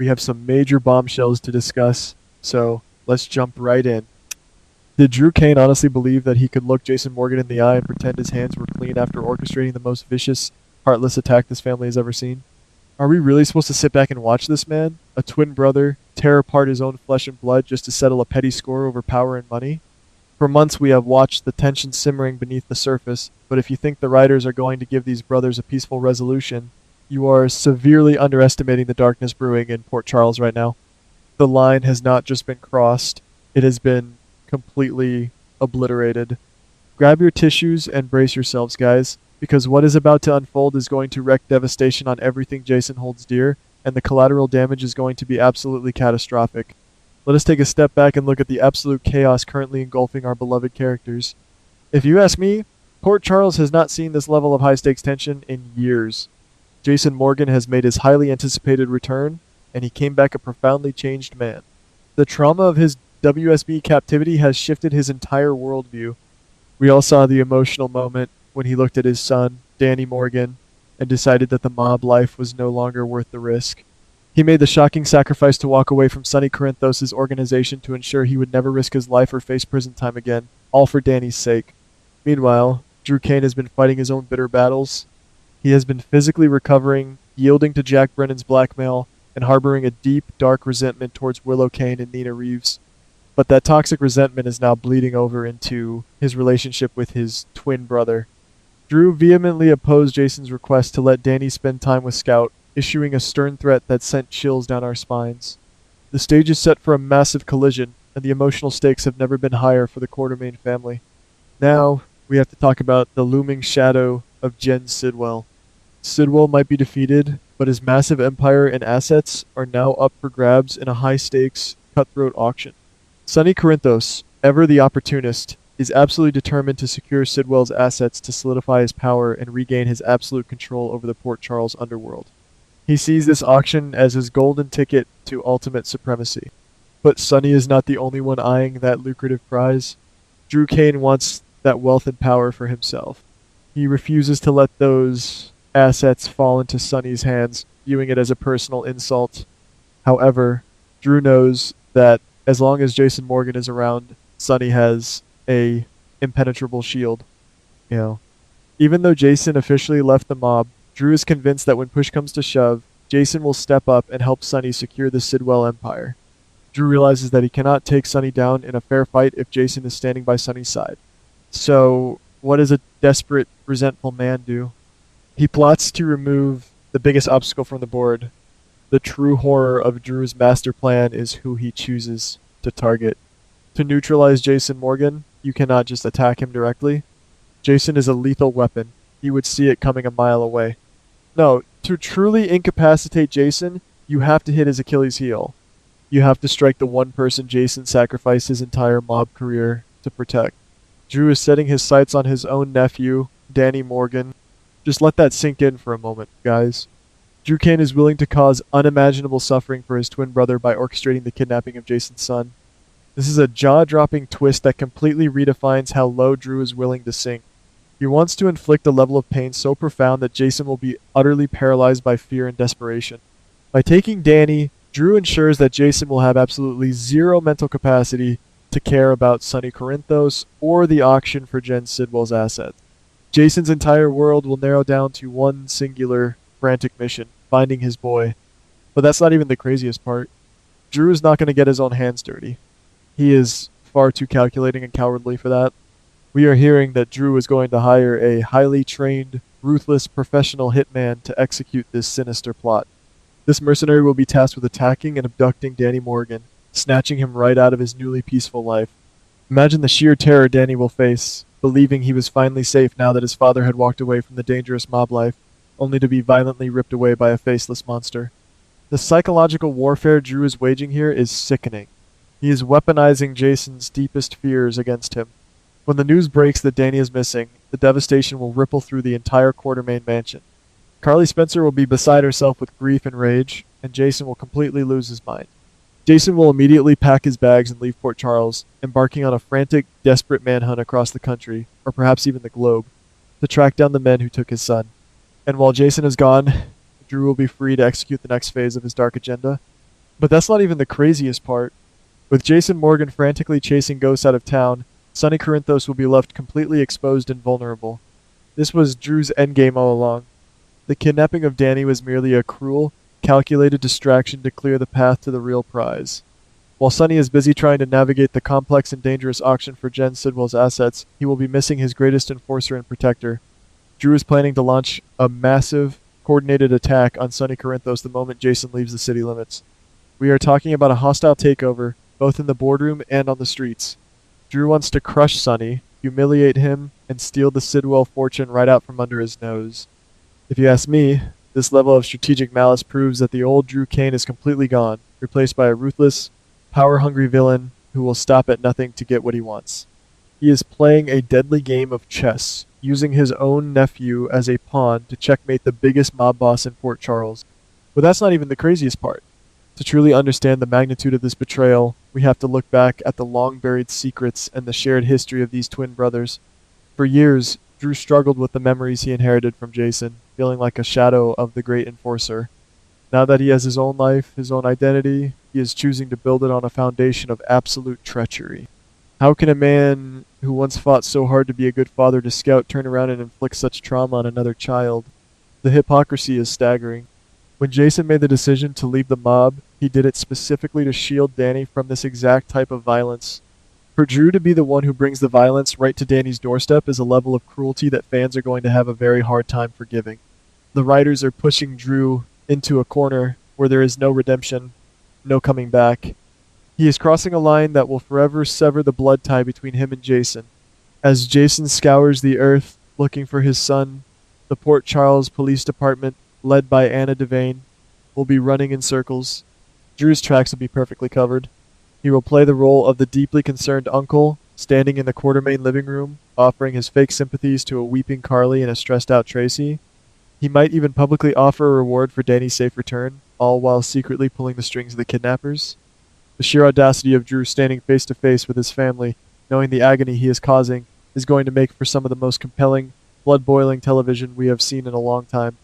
we have some major bombshells to discuss, so let's jump right in. Did Drew Kane honestly believe that he could look Jason Morgan in the eye and pretend his hands were clean after orchestrating the most vicious, heartless attack this family has ever seen? Are we really supposed to sit back and watch this man, a twin brother, tear apart his own flesh and blood just to settle a petty score over power and money? For months we have watched the tension simmering beneath the surface, but if you think the writers are going to give these brothers a peaceful resolution, you are severely underestimating the darkness brewing in Port Charles right now. The line has not just been crossed, it has been completely obliterated. Grab your tissues and brace yourselves, guys, because what is about to unfold is going to wreak devastation on everything Jason holds dear, and the collateral damage is going to be absolutely catastrophic. Let us take a step back and look at the absolute chaos currently engulfing our beloved characters. If you ask me, Port Charles has not seen this level of high-stakes tension in years. Jason Morgan has made his highly anticipated return, and he came back a profoundly changed man. The trauma of his WSB captivity has shifted his entire worldview. We all saw the emotional moment when he looked at his son, Danny Morgan, and decided that the mob life was no longer worth the risk. He made the shocking sacrifice to walk away from Sonny Corinthos' organization to ensure he would never risk his life or face prison time again, all for Danny's sake. Meanwhile, Drew Kane has been fighting his own bitter battles. He has been physically recovering, yielding to Jack Brennan's blackmail, and harboring a deep, dark resentment towards Willow Kane and Nina Reeves. But that toxic resentment is now bleeding over into his relationship with his twin brother. Drew vehemently opposed Jason's request to let Danny spend time with Scout, issuing a stern threat that sent chills down our spines. The stage is set for a massive collision, and the emotional stakes have never been higher for the Quartermain family. Now, we have to talk about the looming shadow of Jen Sidwell. Sidwell might be defeated, but his massive empire and assets are now up for grabs in a high-stakes, cutthroat auction. Sonny Corinthos, ever the opportunist, is absolutely determined to secure Sidwell's assets to solidify his power and regain his absolute control over the Port Charles underworld. He sees this auction as his golden ticket to ultimate supremacy. But Sonny is not the only one eyeing that lucrative prize. Drew Kane wants that wealth and power for himself. He refuses to let those assets fall into Sonny's hands, viewing it as a personal insult. However, Drew knows that as long as Jason Morgan is around, Sonny has a impenetrable shield. Even though Jason officially left the mob, Drew is convinced that when push comes to shove, Jason will step up and help Sonny secure the Sidwell empire. Drew realizes that he cannot take Sonny down in a fair fight if Jason is standing by Sonny's side. So, what does a desperate, resentful man do? He plots to remove the biggest obstacle from the board. The true horror of Drew's master plan is who he chooses to target. To neutralize Jason Morgan, you cannot just attack him directly. Jason is a lethal weapon. He would see it coming a mile away. No, to truly incapacitate Jason, you have to hit his Achilles heel. You have to strike the one person Jason sacrificed his entire mob career to protect. Drew is setting his sights on his own nephew, Danny Morgan. Just let that sink in for a moment, guys. Drew Kane is willing to cause unimaginable suffering for his twin brother by orchestrating the kidnapping of Jason's son. This is a jaw-dropping twist that completely redefines how low Drew is willing to sink. He wants to inflict a level of pain so profound that Jason will be utterly paralyzed by fear and desperation. By taking Danny, Drew ensures that Jason will have absolutely zero mental capacity to care about Sonny Corinthos or the auction for Jen Sidwell's assets. Jason's entire world will narrow down to one singular, frantic mission, finding his boy. But that's not even the craziest part. Drew is not going to get his own hands dirty. He is far too calculating and cowardly for that. We are hearing that Drew is going to hire a highly trained, ruthless professional hitman to execute this sinister plot. This mercenary will be tasked with attacking and abducting Danny Morgan, snatching him right out of his newly peaceful life. Imagine the sheer terror Danny will face, believing he was finally safe now that his father had walked away from the dangerous mob life, only to be violently ripped away by a faceless monster. The psychological warfare Drew is waging here is sickening. He is weaponizing Jason's deepest fears against him. When the news breaks that Danny is missing, the devastation will ripple through the entire Quartermain mansion. Carly Spencer will be beside herself with grief and rage, and Jason will completely lose his mind. Jason will immediately pack his bags and leave Port Charles, embarking on a frantic, desperate manhunt across the country, or perhaps even the globe, to track down the men who took his son. And while Jason is gone, Drew will be free to execute the next phase of his dark agenda. But that's not even the craziest part. With Jason Morgan frantically chasing ghosts out of town, Sonny Corinthos will be left completely exposed and vulnerable. This was Drew's endgame all along. The kidnapping of Danny was merely a cruel, calculated distraction to clear the path to the real prize. While Sonny is busy trying to navigate the complex and dangerous auction for Jen Sidwell's assets, he will be missing his greatest enforcer and protector. Drew is planning to launch a massive, coordinated attack on Sonny Corinthos the moment Jason leaves the city limits. We are talking about a hostile takeover, both in the boardroom and on the streets. Drew wants to crush Sonny, humiliate him, and steal the Sidwell fortune right out from under his nose. If you ask me, this level of strategic malice proves that the old Drew Kane is completely gone, replaced by a ruthless, power-hungry villain who will stop at nothing to get what he wants. He is playing a deadly game of chess, using his own nephew as a pawn to checkmate the biggest mob boss in Port Charles. But that's not even the craziest part. To truly understand the magnitude of this betrayal, we have to look back at the long-buried secrets and the shared history of these twin brothers. For years, Drew struggled with the memories he inherited from Jason, feeling like a shadow of the great enforcer. Now that he has his own life, his own identity, he is choosing to build it on a foundation of absolute treachery. How can a man who once fought so hard to be a good father to Scout turn around and inflict such trauma on another child? The hypocrisy is staggering. When Jason made the decision to leave the mob, he did it specifically to shield Danny from this exact type of violence. For Drew to be the one who brings the violence right to Danny's doorstep is a level of cruelty that fans are going to have a very hard time forgiving. The writers are pushing Drew into a corner where there is no redemption, no coming back. He is crossing a line that will forever sever the blood tie between him and Jason. As Jason scours the earth looking for his son, the Port Charles Police Department, led by Anna Devane, will be running in circles. Drew's tracks will be perfectly covered. He will play the role of the deeply concerned uncle, standing in the Quartermain living room, offering his fake sympathies to a weeping Carly and a stressed-out Tracy. He might even publicly offer a reward for Danny's safe return, all while secretly pulling the strings of the kidnappers. The sheer audacity of Drew standing face to face with his family, knowing the agony he is causing, is going to make for some of the most compelling, blood-boiling television we have seen in a long time.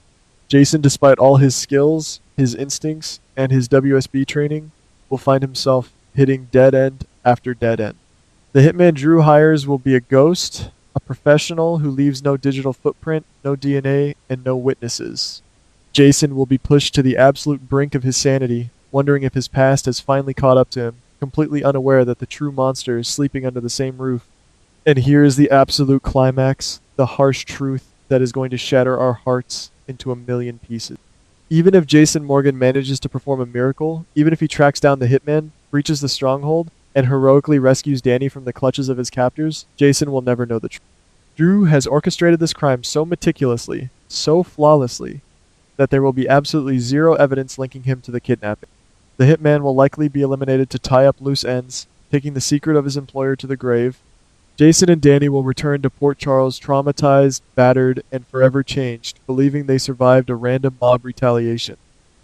Jason, despite all his skills, his instincts, and his WSB training, will find himself hitting dead end after dead end. The hitman Drew hires will be a ghost, a professional who leaves no digital footprint, no DNA, and no witnesses. Jason will be pushed to the absolute brink of his sanity, wondering if his past has finally caught up to him, completely unaware that the true monster is sleeping under the same roof. And here is the absolute climax, the harsh truth that is going to shatter our hearts into a million pieces. Even if Jason Morgan manages to perform a miracle, even if he tracks down the hitman, breaches the stronghold, and heroically rescues Danny from the clutches of his captors, Jason will never know the truth. Drew has orchestrated this crime so meticulously, so flawlessly, that there will be absolutely zero evidence linking him to the kidnapping. The hitman will likely be eliminated to tie up loose ends, taking the secret of his employer to the grave. Jason and Danny will return to Port Charles traumatized, battered, and forever changed, believing they survived a random mob retaliation.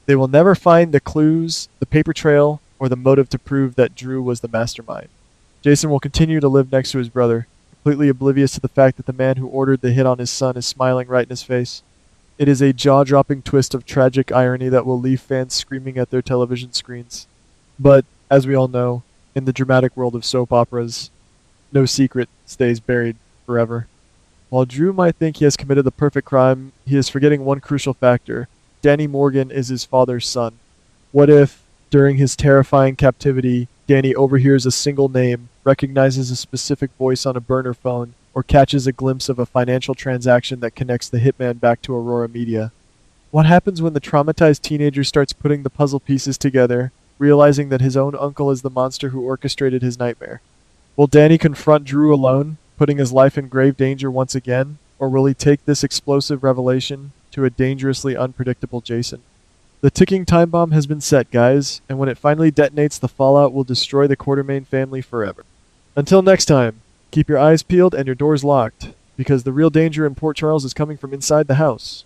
They will never find the clues, the paper trail, or the motive to prove that Drew was the mastermind. Jason will continue to live next to his brother, completely oblivious to the fact that the man who ordered the hit on his son is smiling right in his face. It is a jaw-dropping twist of tragic irony that will leave fans screaming at their television screens. But, as we all know, in the dramatic world of soap operas, no secret stays buried forever. While Drew might think he has committed the perfect crime, he is forgetting one crucial factor. Danny Morgan is his father's son. What if, during his terrifying captivity, Danny overhears a single name, recognizes a specific voice on a burner phone, or catches a glimpse of a financial transaction that connects the hitman back to Aurora Media? What happens when the traumatized teenager starts putting the puzzle pieces together, realizing that his own uncle is the monster who orchestrated his nightmare? Will Danny confront Drew alone, putting his life in grave danger once again, or will he take this explosive revelation to a dangerously unpredictable Jason? The ticking time bomb has been set, guys, and when it finally detonates, the fallout will destroy the Quartermain family forever. Until next time, keep your eyes peeled and your doors locked, because the real danger in Port Charles is coming from inside the house.